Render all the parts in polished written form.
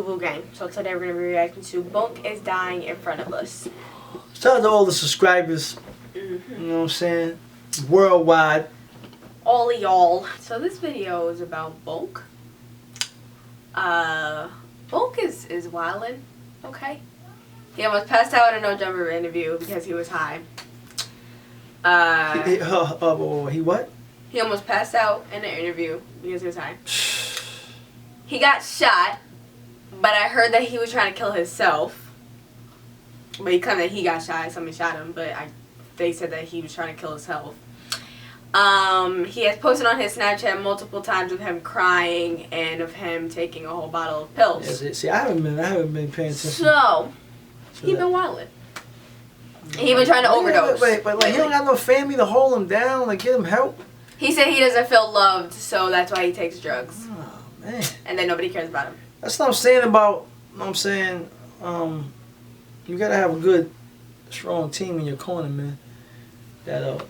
Boo Gang. So today we're going to be reacting to Boonk is Dying in Front of Us. Shout out to all the subscribers, you know what I'm saying, worldwide. All of y'all. So this video is about Boonk. Boonk is wildin', okay? He almost passed out in a no jumper interview because he was high. He what? He almost passed out in an interview because he was high. He got shot, but I heard that he was trying to kill himself. But he claimed that he got shot, somebody shot him, but they said that he was trying to kill himself. He has posted on his Snapchat multiple times of him crying and of him taking a whole bottle of pills. Yeah, see, I haven't been paying attention. So he been wildin'. He been trying to overdose. But like he don't got no family to hold him down, like get him help. He said he doesn't feel loved, so that's why he takes drugs. Oh man. And then nobody cares about him. That's what I'm saying about. I'm saying, you gotta have a good, strong team in your corner, man. That'll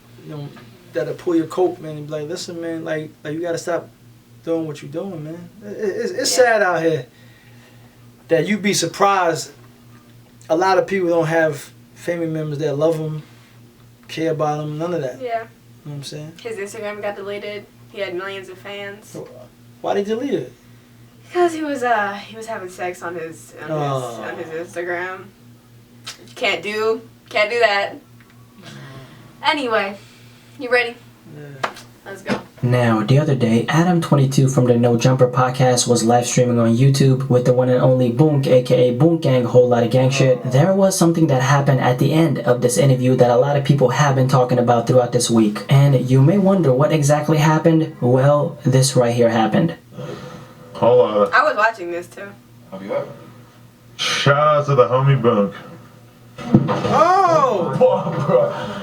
pull your coat, man, and be like, listen, man, like you gotta stop doing what you're doing, man. It's sad out here that you'd be surprised. A lot of people don't have family members that love them, care about them, none of that. Yeah. You know what I'm saying? His Instagram got deleted. He had millions of fans. Why did he delete it? Because he was having sex on his Instagram. Can't do that. Anyway, you ready? Yeah. Let's go. Now, the other day, Adam22 from the No Jumper podcast was live streaming on YouTube with the one and only Boonk, aka Boonk Gang, whole lot of gang shit. There was something that happened at the end of this interview that a lot of people have been talking about throughout this week. And you may wonder what exactly happened. Well, this right here happened. Hold on. I was watching this too. Shout out to the homie Boonk. Oh!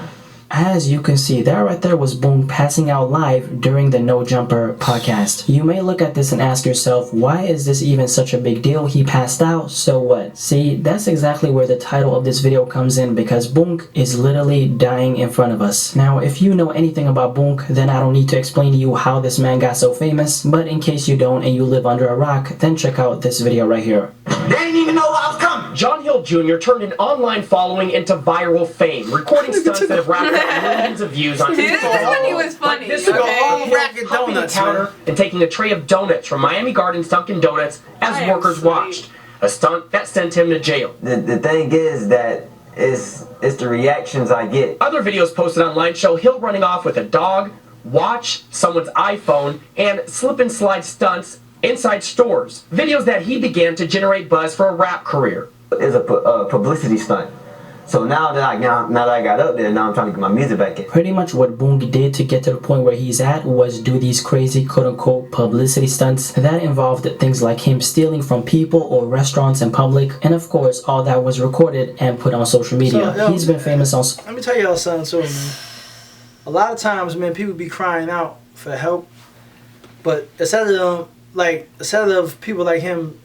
As you can see, that right there was Boonk passing out live during the No Jumper podcast. You may look at this and ask yourself, why is this even such a big deal? He passed out, so what? See, that's exactly where the title of this video comes in, because Boonk is literally dying in front of us. Now, if you know anything about Boonk, then I don't need to explain to you how this man got so famous, but in case you don't and you live under a rock, then check out this video right here. They didn't even know I was coming. John Hill Jr. turned an online following into viral fame, recording stunts that have racked up millions of views on This is when he was funny. This Okay. Racket donuts, counter man. and taking a tray of donuts from Miami Gardens Dunkin' Donuts as I am workers sweet. watched. A stunt that sent him to jail. The thing is that it's the reactions I get. Other videos posted online show Hill running off with a dog, watch, someone's iPhone, and slip and slide stunts inside stores. Videos that he began to generate buzz for a rap career. It's a publicity stunt. So now that I got up there, now I'm trying to get my music back in. Pretty much what Boonk did to get to the point where he's at was do these crazy quote-unquote publicity stunts that involved things like him stealing from people or restaurants in public, and of course all that was recorded and put on social media. So, He's been famous on... Let me tell y'all something too, man. A lot of times, man, people be crying out for help, but instead of people like him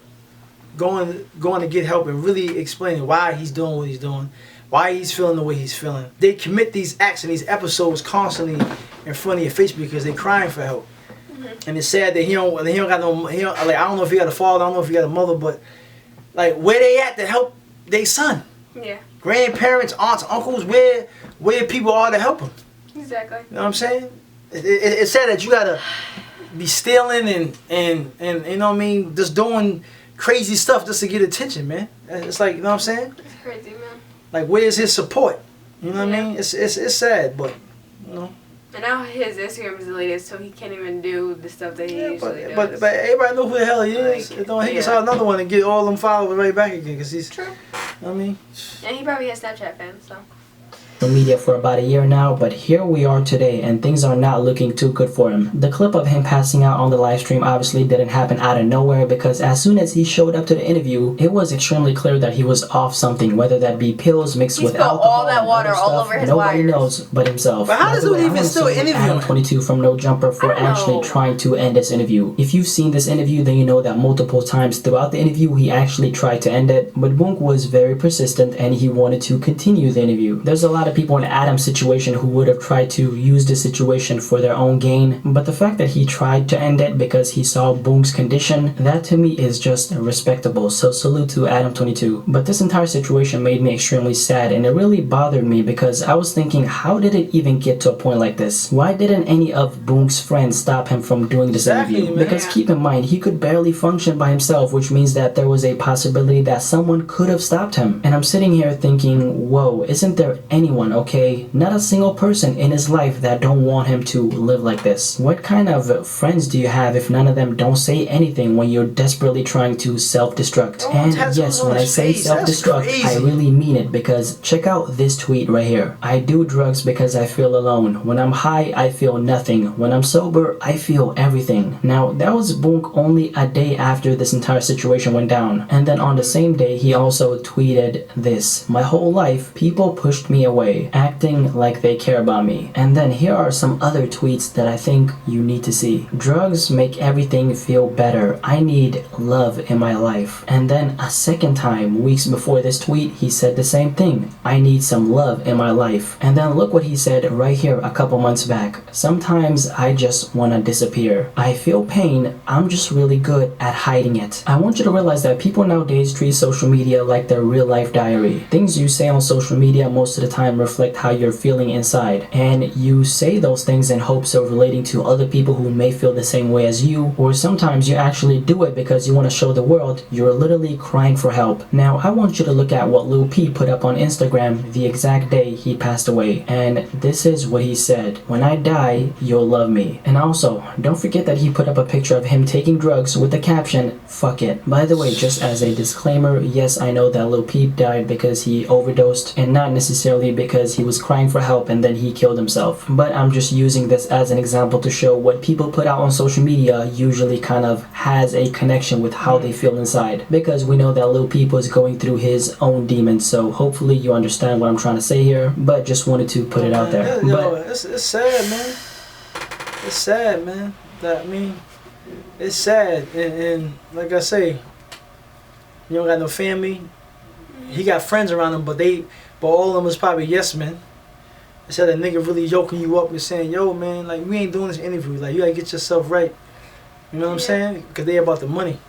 going to get help and really explaining why he's doing what he's doing, why he's feeling the way he's feeling, they commit these acts and these episodes constantly in front of your face because they're crying for help. And it's sad that he don't got no, like, I don't know if he got a father, I don't know if he got a mother, but like where they at to help their son? Yeah. Grandparents, aunts, uncles, where people are to help him. Exactly. You know what I'm saying? It's sad that you gotta be stealing and you know what I mean, just doing crazy stuff just to get attention, man. It's like, you know what I'm saying? It's crazy, man. Like, where's his support? You know what I mean? It's sad, but you know. And now his Instagram is deleted, so he can't even do the stuff that he usually does. But everybody know who the hell he is. Like, He can start another one and get all them followers right back again, cause he's. True. You know what I mean? And he probably has Snapchat fans, so. media for about a year now, but here we are today and things are not looking too good for him. The clip of him passing out on the live stream obviously didn't happen out of nowhere, because as soon as he showed up to the interview, it was extremely clear that he was off something, whether that be pills mixed with alcohol. All that water all over his Nobody wires. knows but himself. But how does he even still interview him? Adam22 from No Jumper for actually trying to end this interview. If you've seen this interview, then you know that multiple times throughout the interview he actually tried to end it, but Boonk was very persistent and he wanted to continue the interview. There's a lot of people in Adam's situation who would have tried to use this situation for their own gain, but the fact that he tried to end it because he saw Boonk's condition, that to me is just respectable. So salute to Adam22. But this entire situation made me extremely sad, and it really bothered me because I was thinking, how did it even get to a point like this? Why didn't any of Boonk's friends stop him from doing this interview? Man. Because keep in mind, he could barely function by himself, which means that there was a possibility that someone could have stopped him. And I'm sitting here thinking, whoa, isn't there anyone, okay, not a single person in his life that don't want him to live like this? What kind of friends do you have if none of them don't say anything when you're desperately trying to self-destruct? And yes, when I say self-destruct, I really mean it, because check out this tweet right here. I do drugs because I feel alone. When I'm high, I feel nothing. When I'm sober, I feel everything. Now, that was Boonk only a day after this entire situation went down. And then on the same day, he also tweeted this: my whole life, people pushed me away, acting like they care about me. And then here are some other tweets that I think you need to see. Drugs make everything feel better. I need love in my life. And then a second time, weeks before this tweet, he said the same thing. I need some love in my life. And then look what he said right here a couple months back. Sometimes I just want to disappear. I feel pain. I'm just really good at hiding it. I want you to realize that people nowadays treat social media like their real life diary. Things you say on social media most of the time reflect how you're feeling inside. And you say those things in hopes of relating to other people who may feel the same way as you, or sometimes you actually do it because you want to show the world you're literally crying for help. Now, I want you to look at what Lil P put up on Instagram the exact day he passed away. And this is what he said: when I die, you'll love me. And also, don't forget that he put up a picture of him taking drugs with the caption, fuck it. By the way, just as a disclaimer, yes, I know that Lil Peep died because he overdosed and not necessarily because he was crying for help and then he killed himself. But I'm just using this as an example to show what people put out on social media usually kind of has a connection with how they feel inside, because we know that Lil Peep was going through his own demons. So hopefully you understand what I'm trying to say here, but just wanted to put it out there. Yo, it's sad, man. It's sad, man. I mean, it's sad, and like I say, you don't got no family. He got friends around him, but all of them was probably yes men. Instead of a nigga really yoking you up and saying, yo, man, like, we ain't doing this interview. Like, you gotta get yourself right. You know what I'm saying? Because they about the money.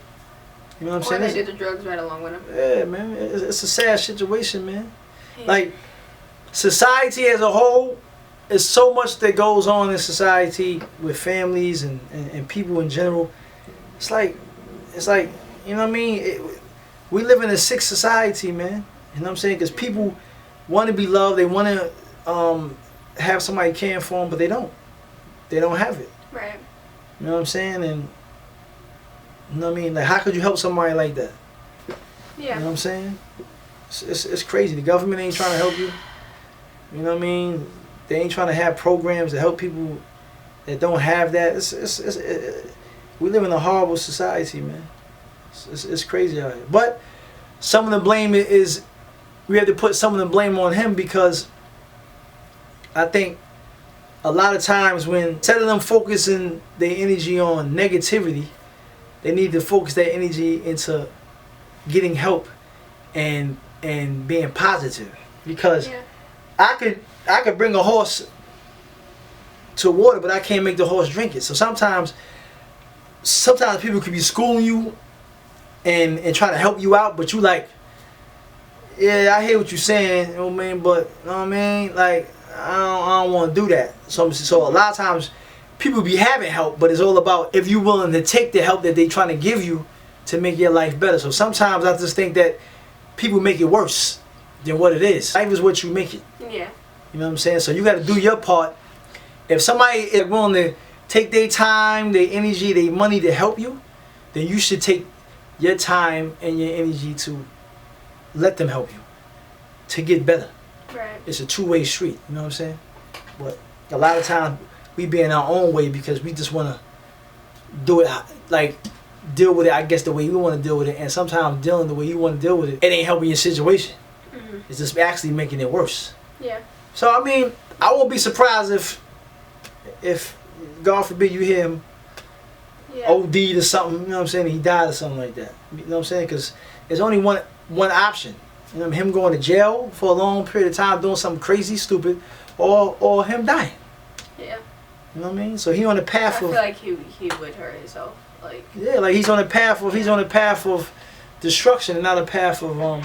You know what I'm saying? Or they did the drugs right along with him. Yeah, man. It's a sad situation, man. Yeah. Like, society as a whole, there's so much that goes on in society with families and people in general. It's like, you know what I mean? We live in a sick society, man. You know what I'm saying? Because people want to be loved. They want to have somebody caring for them, but they don't. They don't have it. Right. You know what I'm saying? And you know what I mean? Like, how could you help somebody like that? Yeah. You know what I'm saying? It's crazy. The government ain't trying to help you. You know what I mean? They ain't trying to have programs to help people that don't have that. We live in a horrible society, man. It's crazy out here. But some of the blame is, we have to put some of the blame on him, because I think a lot of times when, instead of them focusing their energy on negativity, they need to focus their energy into getting help and being positive. Because I could bring a horse to water, but I can't make the horse drink it. So sometimes people could be schooling you and trying to help you out, but you like, yeah, I hear what you're saying, you know what I mean, but you know what I mean, like, I don't want to do that. So a lot of times people be having help, but it's all about if you're willing to take the help that they trying to give you to make your life better. So sometimes I just think that people make it worse than what it is. Life is what you make it. Yeah. You know what I'm saying? So you got to do your part. If somebody is willing to take their time, their energy, their money to help you, then you should take your time and your energy to let them help you to get better. Right. It's a two-way street, you know what I'm saying? But a lot of times we be in our own way because we just want to do it, like, deal with it, I guess, the way you want to deal with it. And sometimes dealing the way you want to deal with it, it ain't helping your situation. Mm-hmm. It's just actually making it worse. Yeah. So, I mean, I won't be surprised if God forbid you hear him OD'd or something, you know what I'm saying, he died or something like that. You know what I'm saying? Because there's only one option. You know, him going to jail for a long period of time doing something crazy, stupid, or him dying. Yeah. You know what I mean? So he on the path I of. feel like he would hurt himself. Like. Yeah, like he's on the path of destruction and not a path of you know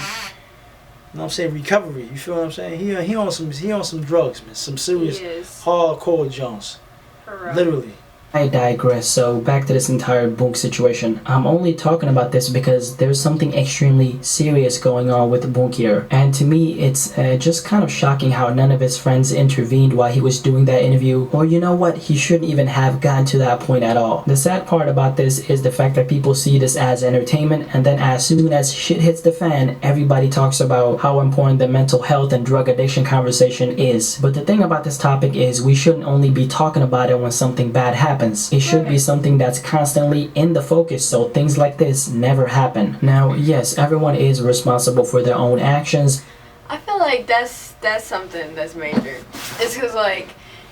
what I'm saying, recovery. You feel what I'm saying? He on some drugs, man. Some serious hardcore Jones. Literally. I digress, so back to this entire Boonk situation. I'm only talking about this because there's something extremely serious going on with Boonk here. And to me, it's just kind of shocking how none of his friends intervened while he was doing that interview. Or you know what, he shouldn't even have gotten to that point at all. The sad part about this is the fact that people see this as entertainment, and then as soon as shit hits the fan, everybody talks about how important the mental health and drug addiction conversation is. But the thing about this topic is we shouldn't only be talking about it when something bad happens. It should be something that's constantly in the focus so things like this never happen. Now, yes, everyone is responsible for their own actions. I feel like that's something that's major. It's because, like,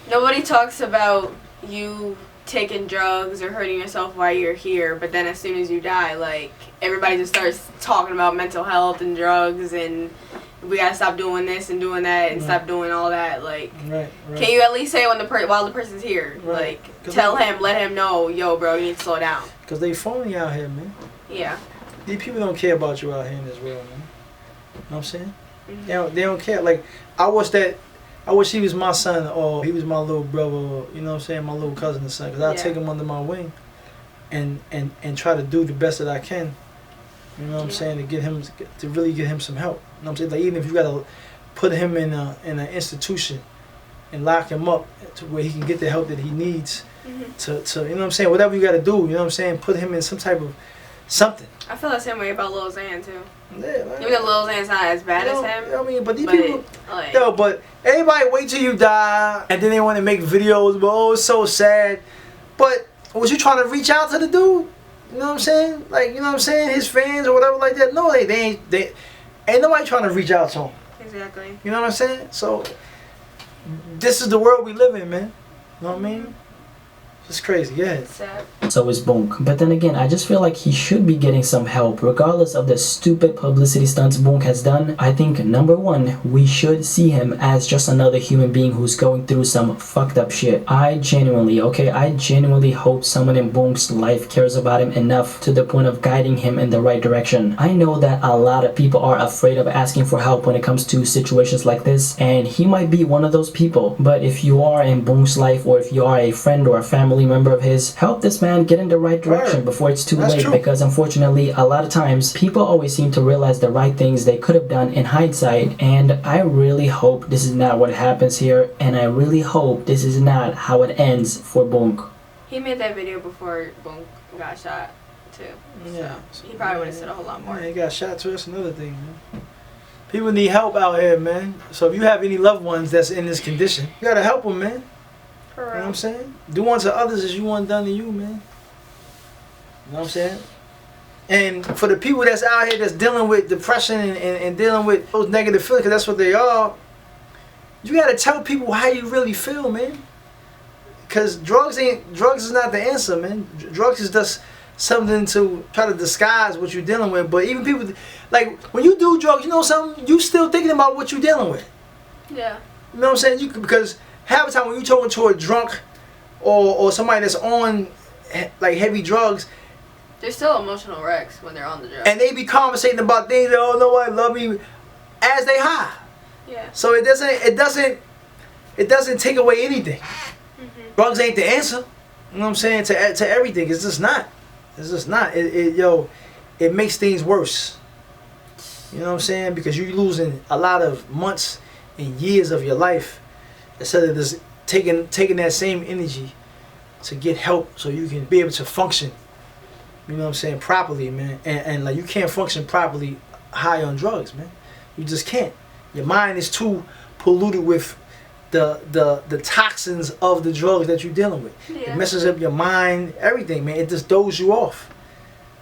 nobody talks about you taking drugs or hurting yourself while you're here, but then as soon as you die, like, everybody just starts talking about mental health and drugs and we gotta stop doing this and doing that and stop doing all that. Like, can you at least say while the person's here? Like, tell him, let him know, yo, bro, you need to slow down. Because they phony out here, man. Yeah. These people don't care about you out here in this world, man. You know what I'm saying? They don't care. Like, I wish he was my son or he was my little brother or, you know what I'm saying, my little cousin or son. Because I'd take him under my wing and try to do the best that I can. You know what I'm saying? To really get him some help. You know what I'm saying? Like, even if you gotta put him in an institution and lock him up to where he can get the help that he needs to you know what I'm saying? Whatever you gotta do, you know what I'm saying? Put him in some type of something. I feel the same way about Lil Xan too. Yeah, like, even though Lil Xan's not as bad as him. You know what I mean? But these people, but everybody wait till you die and then they want to make videos. But oh, it's so sad. But was you trying to reach out to the dude? You know what I'm saying? Like, you know what I'm saying? His fans or whatever like that. No, they ain't nobody trying to reach out to him. Exactly. You know what I'm saying? So this is the world we live in, man. You know what I mean? It's crazy, yeah. It's sad. So is Boonk. But then again, I just feel like he should be getting some help. Regardless of the stupid publicity stunts Boonk has done, I think, number one, we should see him as just another human being who's going through some fucked up shit. I genuinely hope someone in Boonk's life cares about him enough to the point of guiding him in the right direction. I know that a lot of people are afraid of asking for help when it comes to situations like this, and he might be one of those people. But if you are in Boonk's life, or if you are a friend or a family member of his, help this man get in the right direction before it's too late. Because unfortunately, a lot of times people always seem to realize the right things they could have done in hindsight, and I really hope this is not what happens here, and I really hope this is not how it ends for Boonk. He made that video before Boonk got shot too. Yeah. So he probably would have said a whole lot more. Yeah, he got shot too. That's another thing, man. People need help out here, man. So if you have any loved ones that's in this condition, you gotta help them, man. You know what I'm saying? Do unto others as you want done to you, man. You know what I'm saying? And for the people that's out here that's dealing with depression and dealing with those negative feelings, because that's what they are, you gotta tell people how you really feel, man. Because drugs is not the answer, man. Drugs is just something to try to disguise what you're dealing with. But even people, like, when you do drugs, you know something, you still thinking about what you're dealing with. Yeah. You know what I'm saying? Because half the time when you're talking to a drunk or somebody that's on like heavy drugs, they're still emotional wrecks when they're on the drugs. and they be conversating about things that, oh, nobody love me, as they high. Yeah. So it doesn't take away anything. Drugs ain't the answer. You know what I'm saying? To everything, it's just not. It's just not. It makes things worse. You know what I'm saying? Because you're losing a lot of months and years of your life instead of just taking that same energy to get help so you can be able to function. You know what I'm saying? Properly, man. And like, you can't function properly high on drugs, man. You just can't. Your mind is too polluted with the toxins of the drugs that you're dealing with. Yeah. It messes up your mind, everything, man. It just dozes you off.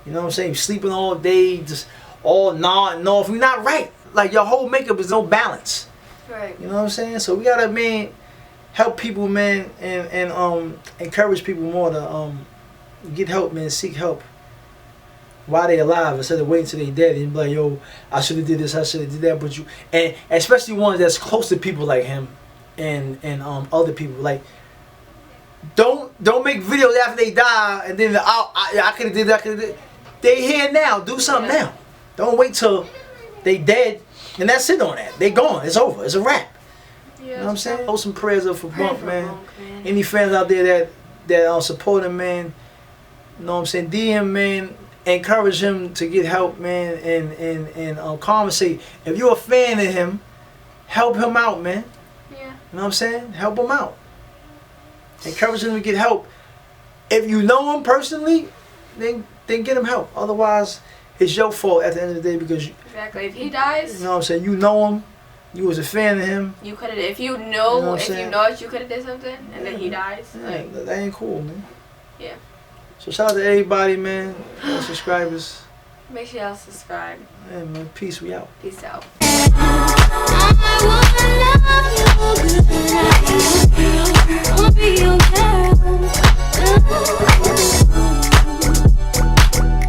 You know what I'm saying? You're sleeping all day, just all nodding off. You're not right. Like, your whole makeup is no balance. Right. You know what I'm saying? So we gotta, man, help people, man, and encourage people more to get help, man, seek help. while they alive instead of waiting till they dead and be like, yo, I should have did this, I should have did that. But you, and especially ones that's close to people like him and other people. Like, don't make videos after they die and then I could have did that, I could have did. They here now. Do something now. Don't wait till they dead and that's it on that. They gone. It's over. It's a wrap. Yeah, you know what I'm saying? Hold some prayers up for Boonk, man. Any fans out there that support him, man. You know what I'm saying? DM, man. Encourage him to get help, man, and conversate. If you're a fan of him, help him out, man. Yeah. You know what I'm saying? Help him out. Encourage him to get help. If you know him personally, then get him help. Otherwise, it's your fault at the end of the day because exactly. If he dies, you know what I'm saying? You know him. You was a fan of him. You could have. If you know it, you could have did something, and then he dies. Yeah, like, that ain't cool, man. Yeah. So shout out to everybody, man. Subscribers. Make sure y'all subscribe. Yeah, man. Peace. We out. Peace out. I